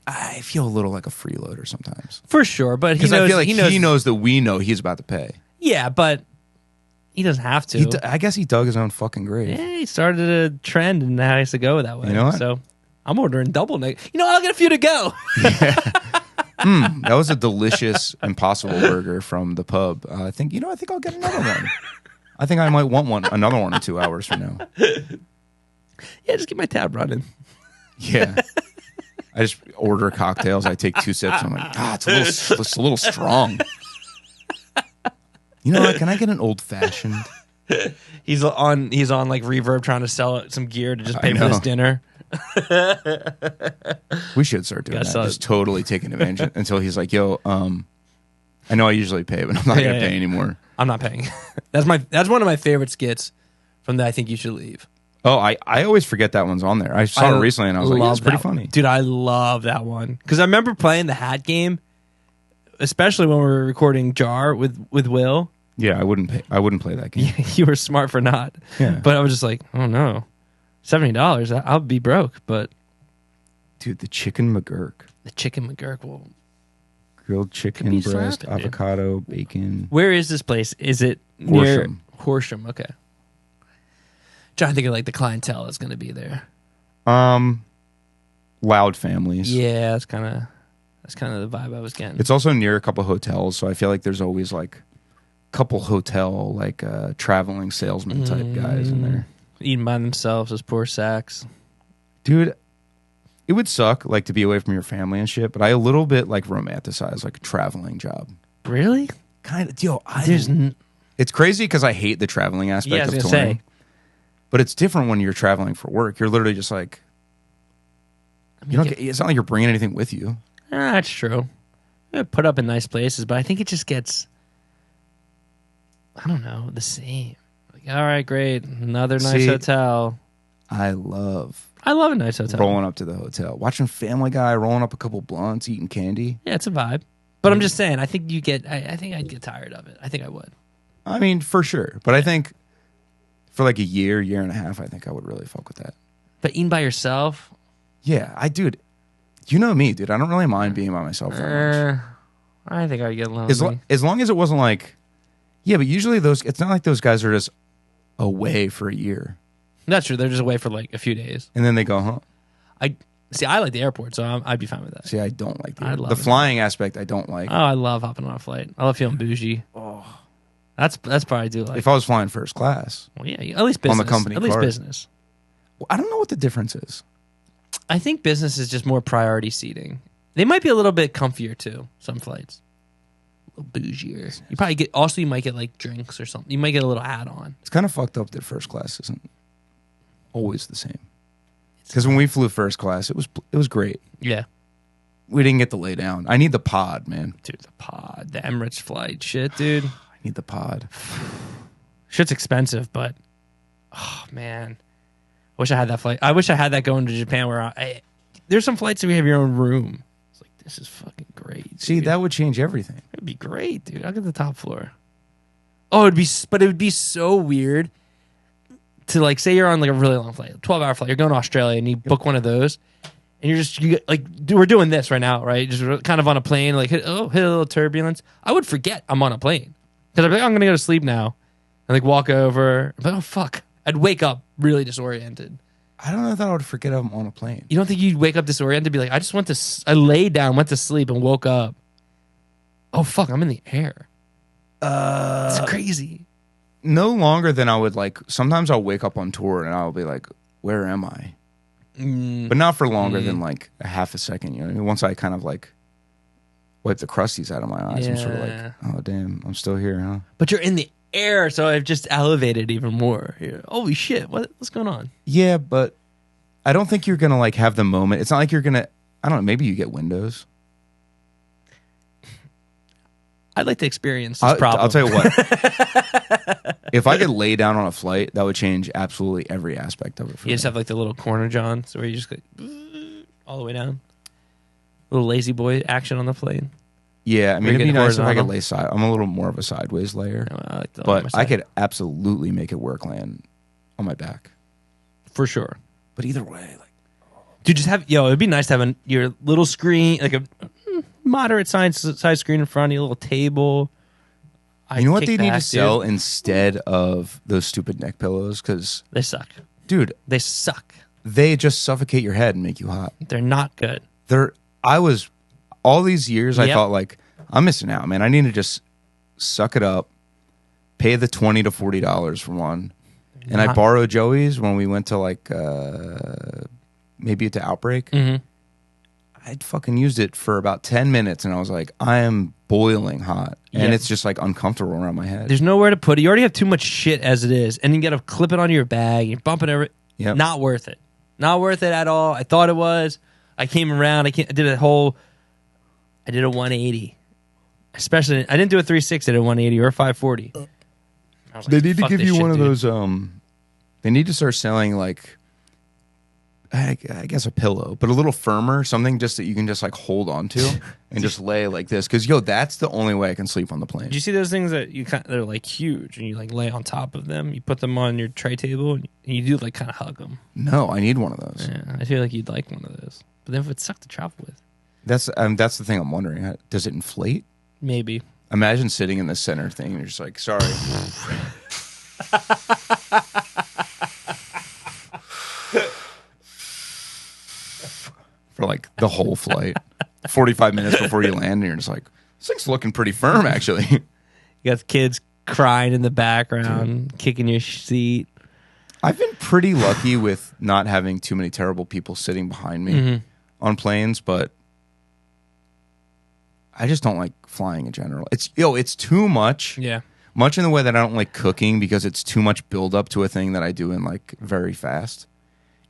I feel a little like a freeloader sometimes. For sure, but Because I feel like he knows that we know he's about to pay. Yeah, but he doesn't have to. I guess he dug his own fucking grave. Yeah, he started a trend and now he has to go that way. You know what? So I'm ordering double. I'll get a few to go. That was a delicious Impossible Burger from the pub. I think I'll get another one. I think I might want another one in 2 hours from now. Yeah, just get my tab running. Yeah. I just order cocktails. I take 2 sips. And I'm like, it's a little strong. You know what? Can I get an old fashioned? He's on like Reverb trying to sell some gear to just pay for this dinner. We should start doing Guess that. I'll- Just totally taking advantage until he's like, "Yo, I know I usually pay, but I'm not gonna pay anymore." I'm not paying. That's one of my favorite skits from the I Think You Should Leave. Oh, I always forget that one's on there. I saw it recently and I was like, yeah, it's pretty funny. Dude, I love that one. Because I remember playing the hat game, especially when we were recording Jar with Will. Yeah, I wouldn't play that game. You were smart for not. Yeah. But I was just like, oh no. $70, I'll be broke. But Dude, the chicken McGurk. the chicken McGurk will... Grilled chicken be breast, slapping, dude. avocado, bacon. Where is this place? Is it near Horsham? Okay. Trying to think of like the clientele that's going to be there. Loud families. Yeah, that's kind of the vibe I was getting. It's also near a couple hotels, so I feel like there's always like a couple hotel like traveling salesman type guys in there. Eating by themselves, those poor sacks. Dude, it would suck like to be away from your family and shit, but I a little bit like romanticize like a traveling job. Really? Kind of. Yo, it's crazy because I hate the traveling aspect I was of gonna touring. say. But it's different when you're traveling for work. You're literally just like, it's not like you're bringing anything with you. That's true. Put up in nice places, but I think it just gets, I don't know, the same. Like, all right, great, another nice hotel. I love a nice hotel. rolling up to the hotel, watching Family Guy, rolling up a couple blunts, eating candy. Yeah, it's a vibe. But I'm just saying, I think I think I'd get tired of it. I think I would. I mean, for sure. But I think for like a year and a half, I think I would really fuck with that. But eating by yourself? Yeah, dude. You know me, dude. I don't really mind being by myself very much. I think I'd get lonely. As long as it wasn't like, yeah, but usually it's not like those guys are just away for a year. That's true. They're just away for like a few days. And then they go home. I like the airport, so I'd be fine with that. See, I don't like the it. flying aspect. I don't like. Oh, I love hopping on a flight. I love feeling bougie. Oh, that's probably do like. If I was flying first class, well, yeah, at least business. On the company at least card. business. Well, I don't know what the difference is. I think business is just more priority seating. They might be a little bit comfier too. Some flights, a little bougier. You probably get. Also, you might get like drinks or something. You might get a little add-on. It's kind of fucked up that first class isn't always the same. Because when we flew first class, it was great. Yeah. We didn't get to lay down. I need the pod, man. Dude, the pod. The Emirates flight. Shit, dude. I need the pod. Shit's expensive, but oh man. I wish I had that flight. I wish I had that going to Japan where there's some flights that we have your own room. It's like, this is fucking great. Dude. See, that would change everything. It'd be great, dude. I'll get the top floor. Oh, but it would be so weird to like say you're on like a really long flight, 12-hour flight. You're going to Australia and you book one of those, and you get like, dude, we're doing this right now, right? Just kind of on a plane, like hit a little turbulence. I would forget I'm on a plane because I'd be like, I'm gonna go to sleep now, and like walk over. But oh fuck, I'd wake up really disoriented. I don't know that I would forget I'm on a plane. You don't think you'd wake up disoriented? Be like, I laid down, went to sleep, and woke up. Oh fuck, I'm in the air. It's crazy. No longer than I would like. Sometimes I'll wake up on tour and I'll be like, "Where am I?" But not for longer than like a half a second. You know what I mean? Once I kind of like wipe the crusties out of my eyes, I'm sort of like, "Oh damn, I'm still here, huh?" But you're in the air, so I've just elevated even more. Holy shit! What's going on? Yeah, but I don't think you're gonna like have the moment. It's not like you're gonna. I don't know. Maybe you get windows. I'd like to experience this problem. I'll tell you what. If I could lay down on a flight, that would change absolutely every aspect of it for me. You just have like the little corner johns where you just go all the way down. Little lazy boy action on the plane. Yeah, I mean, it'd be nice if I could horizontal. lay side. I'm a little more of a sideways layer. I like the But I could absolutely make it work land on my back. for sure. But either way, like, Dude, just have it'd be nice to have your little screen, like a moderate size screen in front of you, a little table. you know what they need to sell instead of those stupid neck pillows? Because, They suck. dude, They suck. they just suffocate your head and make you hot. They're not good. All these years, I Yep. thought, like, I'm missing out, man. I need to just suck it up, pay the $20 to $40 for one. And I borrowed Joey's when we went to, like, maybe to Outbreak. Mm-hmm. I'd fucking used it for about 10 minutes, and I was like, I am boiling hot. And Yep. it's just, like, uncomfortable around my head. There's nowhere to put it. You already have too much shit as it is, and you got to clip it onto your bag. You're bumping every. Yep. Not worth it. Not worth it at all. I thought it was. I came around. I did a 180. Especially, I didn't do a 360. I did a 180 or a 540. I was like, They need to fuck give this you shit, one of dude. those. They need to start selling like, I guess a pillow, but a little firmer, something just that you can just like hold on to and just lay like this. Because that's the only way I can sleep on the plane. Do you see those things that they're like huge and you like lay on top of them? You put them on your tray table and you do like kind of hug them. No, I need one of those. Yeah, I feel like you'd like one of those. But then if it sucked to travel with, That's the thing I'm wondering. Does it inflate? maybe. Imagine sitting in the center thing and you're just like, sorry. For like the whole flight. 45 minutes before you land and you're just like, this thing's looking pretty firm actually. You got the kids crying in the background, kicking your seat. I've been pretty lucky with not having too many terrible people sitting behind me on planes, but I just don't like flying in general. It's too much. Yeah. Much in the way that I don't like cooking because it's too much build up to a thing that I do in like very fast.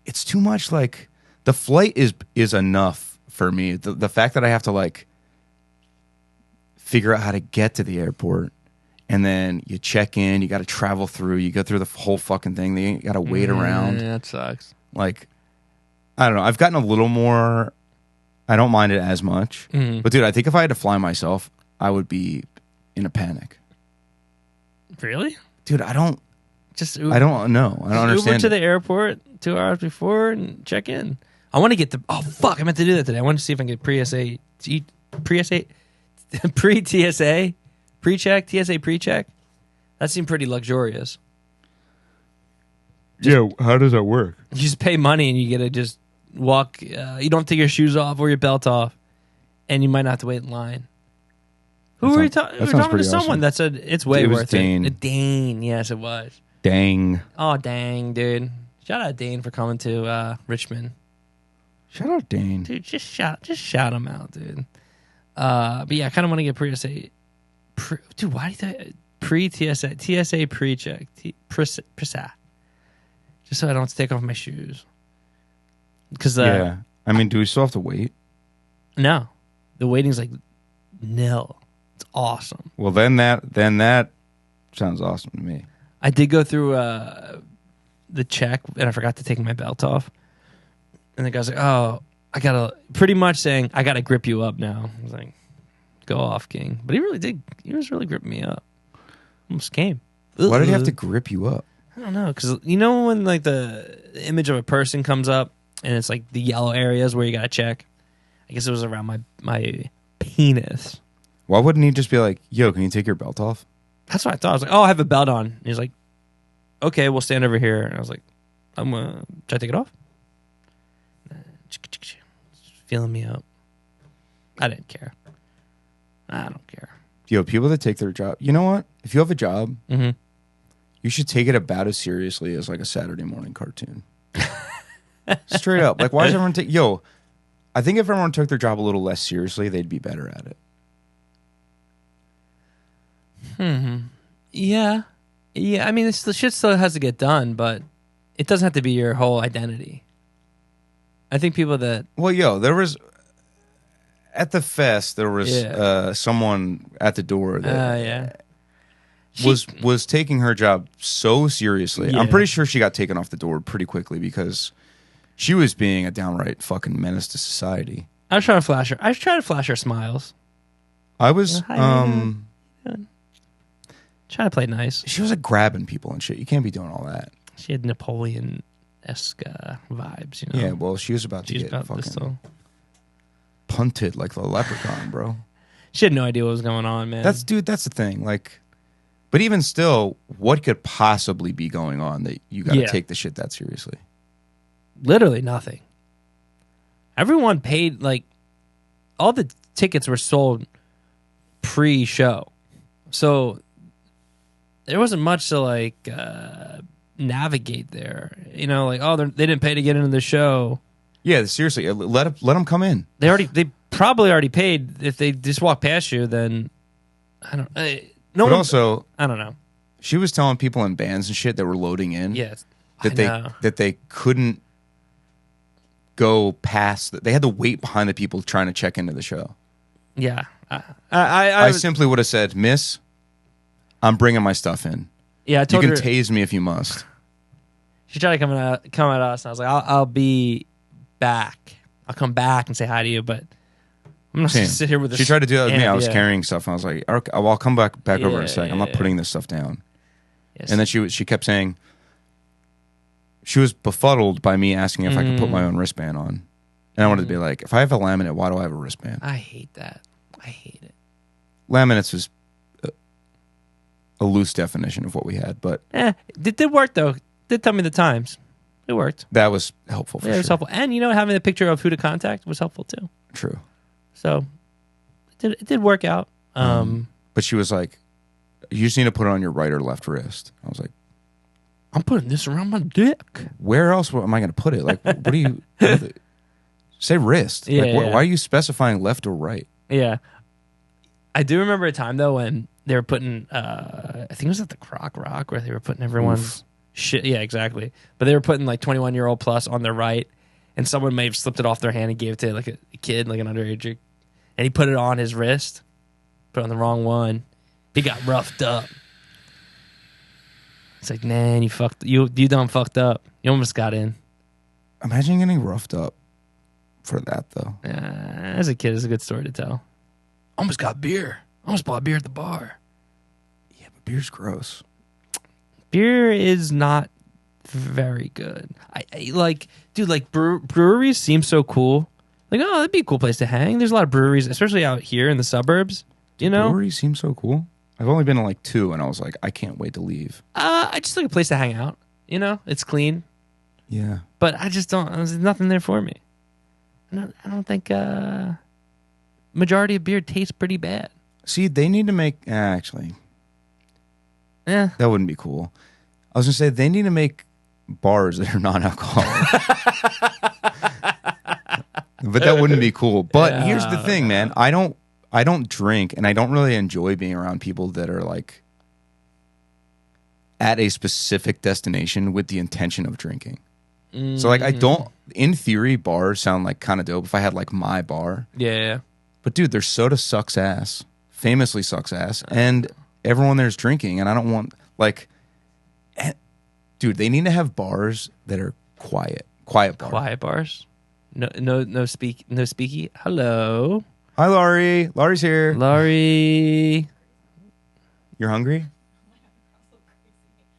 It's too much like the flight is enough for me. The fact that I have to like figure out how to get to the airport and then you check in, you got to travel through, you go through the whole fucking thing, then you got to wait around. Yeah, that sucks. Like, I don't know. I've gotten a little more, I don't mind it as much. But dude, I think if I had to fly myself, I would be in a panic. Really? Dude, I don't Uber, I don't know. I don't understand. Uber to it. the airport 2 hours before and check in. I want to get the. Oh fuck! I meant to do that today. I wanted to see if I can get pre-TSA, pre-check, TSA pre-check. That seemed pretty luxurious. Yeah, how does that work? You just pay money and you get to just walk. You don't take your shoes off or your belt off, and you might not have to wait in line. Who were you talking? We were talking to someone that said it's way worth Dane. it. Dane, yes, it was. Dang. Oh dang, dude! Shout out Dane for coming to Richmond. Shout out Dane. Dude, just shout him out, dude. But yeah, I kind of want to get pre-TSA. Dude, why do you pre-TSA, TSA pre-check, pre-sa, just so I don't have to take off my shoes. Because yeah, I mean, do we still have to wait? No, the waiting's like nil. It's awesome. Well, then that sounds awesome to me. I did go through the check, and I forgot to take my belt off. And the guy's like, "Oh, I gotta," pretty much saying, "I gotta grip you up now." I was like, "Go off, King." But he really did. He was really gripping me up. Almost came. Why did he have to grip you up? I don't know, because you know when like the image of a person comes up, and it's like the yellow areas where you gotta check. I guess it was around my penis. Why wouldn't he just be like, "Yo, can you take your belt off?" That's what I thought. I was like, "Oh, I have a belt on." And he's like, "Okay, we'll stand over here." And I was like, "I'm gonna try to take it off." Feeling me up. I didn't care. I don't care. Yo, people that take their job. You know what? If you have a job, Mm-hmm. you should take it about as seriously as like a Saturday morning cartoon. Straight up. Like, why does everyone take? Yo, I think if everyone took their job a little less seriously, they'd be better at it. Yeah. I mean, the shit still has to get done, but it doesn't have to be your whole identity. I think people that Well, yo, there was at the fest. There was someone at the door that was taking her job so seriously. Yeah. I'm pretty sure she got taken off the door pretty quickly because she was being a downright fucking menace to society. I was trying to flash her. I was trying to flash her smiles. I was Hi, trying to play nice. she was like grabbing people and shit. You can't be doing all that. She had Napoleon-esque vibes, you know. Yeah, well, she was about to She's get about fucking this though. punted like the leprechaun, bro. She had no idea what was going on, man. That's the thing. Like, but even still, what could possibly be going on that you got to take the shit that seriously? Literally nothing. Everyone paid, like, all the tickets were sold pre-show, so there wasn't much to like navigate there. You know, like, oh, they didn't pay to get into the show. Yeah, seriously, let them come in. They probably already paid. If they just walk past you, then I don't. No But one. also, I don't know. she was telling people in bands and shit that were loading in Yeah, that they couldn't go past. They had to wait behind the people trying to check into the show. Yeah. I simply would have said, Miss, I'm bringing my stuff in. Yeah, I You told can her. tase me if you must. She tried to come at us, and I was like, I'll be back. I'll come back and say hi to you, but I'm not going to sit here with this. She tried to do that with me. I was yeah. carrying stuff, and I was like, okay, well, I'll come back over in a sec. I'm not yeah. putting this stuff down. Yes. And then she kept saying, she was befuddled by me asking if I could put my own wristband on. And I wanted to be like, if I have a laminate, why do I have a wristband? I hate that. I hate it. Laminates was a loose definition of what we had, but it did work, though. It did tell me the times. It worked. that was helpful for Yeah, it was sure. helpful. And, having a picture of who to contact was helpful, too. True. So it did work out. But she was like, you just need to put it on your right or left wrist. I was like, I'm putting this around my dick. where else am I going to put it? Like, what do you... say wrist. Yeah, like, yeah. Why are you specifying left or right? Yeah. I do remember a time, though, when they were putting, I think it was at the Croc Rock, where they were putting everyone's shit. Yeah, exactly. But they were putting like 21-year-old plus on their right, and someone may have slipped it off their hand and gave it to like a kid, like an underage, and he put it on his wrist, put it on the wrong one. He got roughed up. It's like, man, you done fucked up. You almost got in. Imagine getting roughed up for that, though. As a kid, it's a good story to tell. Almost got beer. Almost bought beer at the bar. Yeah, but beer's gross. Beer is not very good. I like, dude, like breweries seem so cool. Like, oh, that'd be a cool place to hang. There's a lot of breweries, especially out here in the suburbs. Breweries seem so cool. I've only been to like 2, and I was like, I can't wait to leave. I just like a place to hang out. It's clean, Yeah. but I just don't. There's nothing there for me. I don't think majority of beer tastes pretty bad. See, they need to make... actually, Yeah. that wouldn't be cool. I was going to say, they need to make bars that are non-alcoholic. But that wouldn't be cool. But here's the thing, man. I don't drink, and I don't really enjoy being around people that are like at a specific destination with the intention of drinking. So like, I don't... In theory, bars sound like kind of dope if I had like my bar. Yeah. But dude, their soda sucks ass. Famously sucks ass. And everyone there's drinking, and I don't want like... Dude, they need to have bars that are quiet. Quiet bars. Quiet bars. No speaky. Hello. Hi, Laurie. Laurie's here. Laurie. You're hungry?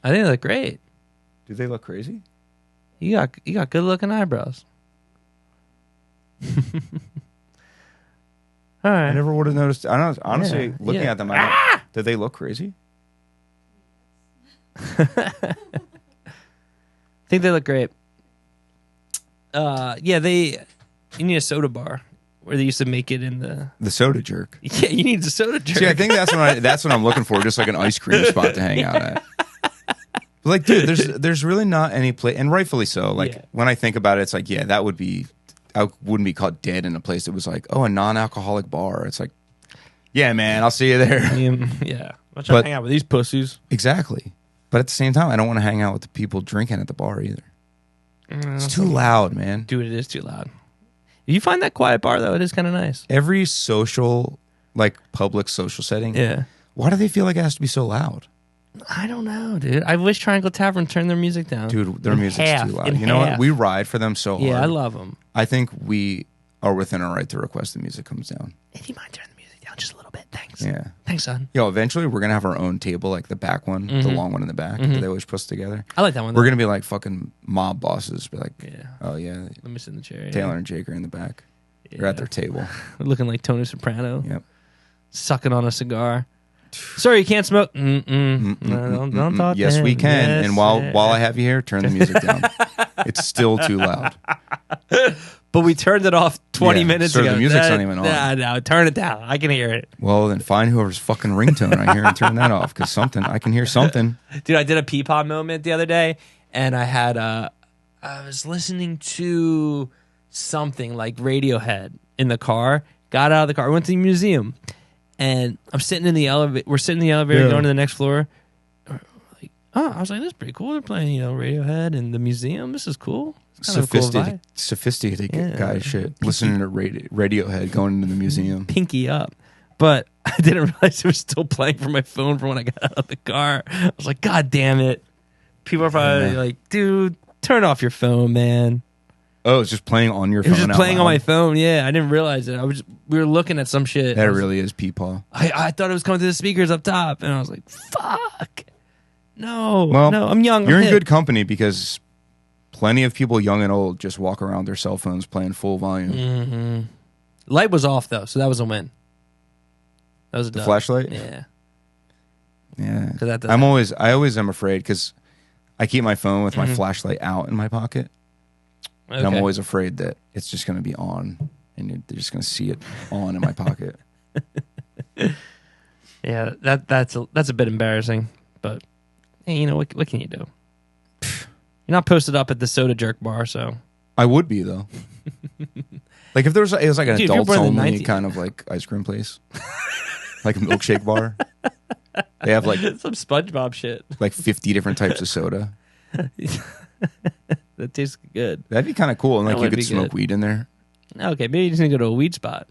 I think they look great. Do they look crazy? You got good looking eyebrows. All right. I never would have noticed. I don't honestly, Yeah, looking yeah. at them, I don't, did they look crazy? I think they look great. You need a soda bar where they used to make it in the... The soda jerk. Yeah, you need a soda jerk. See, I think that's what I'm looking for, just like an ice cream spot to hang out at. But like, dude, there's really not any place, and rightfully so. Like, Yeah. when I think about it, it's like, yeah, that would be... I wouldn't be caught dead in a place that was like, oh, a non-alcoholic bar. It's like, yeah, man, I'll see you there. Yeah. I'm trying to hang out with these pussies. Exactly. But at the same time, I don't want to hang out with the people drinking at the bar either. It's too loud, man. Dude, it is too loud. If you find that quiet bar, though, it is kind of nice. Every social, like public social setting, Yeah. why do they feel like it has to be so loud? I don't know, dude. I wish Triangle Tavern turned their music down. Dude, their In music's half, too loud. in You know what? half. We ride for them so hard. Yeah, I love them. I think we are within our right to request the music comes down. If you mind turning the music down just a little bit, thanks. Yeah. Thanks, son. Yo, eventually we're going to have our own table, like the back one, the long one in the back that they always put us together. I like that one. We're going to be like fucking mob bosses. Be like, Yeah. oh yeah, Let me sit in the chair. Taylor and Jake are in the back. They're at their table. Looking like Tony Soprano. Yep. Sucking on a cigar. Sorry, you can't smoke. No, don't talk. Yes, to we him. can. Yes, And while I have you here, turn the music down. It's still too loud. But we turned it off 20 Yeah, minutes so ago. the music's not even on. No, turn it down. I can hear it. Well, then find whoever's fucking ringtone right here and turn that off, because I can hear something. Dude, I did a Peapod moment the other day, and I was listening to something like Radiohead in the car, got out of the car, went to the museum, and I'm sitting in the elevator. We're sitting in the elevator going to the next floor. oh, I was like, this is pretty cool. They're playing, Radiohead in the museum. This is cool. It's kind of a cool vibe. Sophisticated guy shit. Listening to Radiohead, going into the museum. Pinky up. But I didn't realize it was still playing from my phone from when I got out of the car. I was like, God damn it. People are probably like, dude, turn off your phone, man. Oh, it's just playing on your phone. It was just playing on my phone, yeah. I didn't realize it. We were looking at some shit. That really is peepaw. I thought it was coming through the speakers up top, and I was like, fuck. No, well, no, I'm young. You're in good company because plenty of people, young and old, just walk around with their cell phones playing full volume. Mm-hmm. Light was off, though, so that was a win. That was a dub. Flashlight? Yeah. Yeah. I always am afraid because I keep my phone with my flashlight out in my pocket. Okay. And I'm always afraid that it's just going to be on and they're just going to see it on in my pocket. Yeah, that's a bit embarrassing, but hey, what can you do? You're not posted up at the Soda Jerk bar, so I would be though. Like if it was like an adults only kind of like ice cream place, like a milkshake bar. They have like some SpongeBob shit, like 50 different types of soda. That tastes good. That'd be kind of cool, and like you could smoke weed in there. Okay, maybe you just need to go to a weed spot.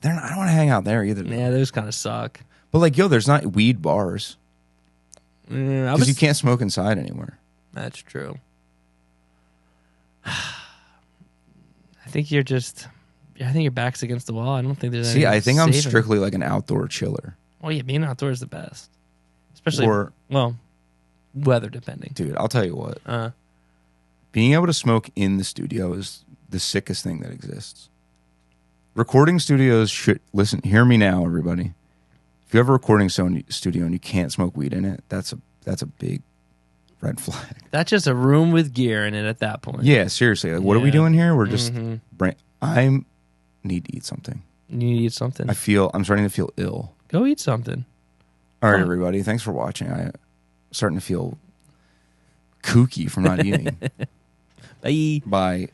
I don't want to hang out there either. Yeah, those kind of suck. But like, there's not weed bars because you can't smoke inside anywhere. That's true. I think your back's against the wall. I don't think there's. See, I think I'm strictly like an outdoor chiller. Well, yeah, being outdoors is the best, especially weather depending. Dude, I'll tell you what. Being able to smoke in the studio is the sickest thing that exists. Recording studios should hear me now, everybody. If you have a recording studio and you can't smoke weed in it, that's a big red flag. That's just a room with gear in it at that point. Yeah, seriously. Like, what are we doing here? We're just I need to eat something. You need to eat something. I'm starting to feel ill. Go eat something. All right, everybody. Thanks for watching. I'm starting to feel kooky from not eating. Bye. Bye.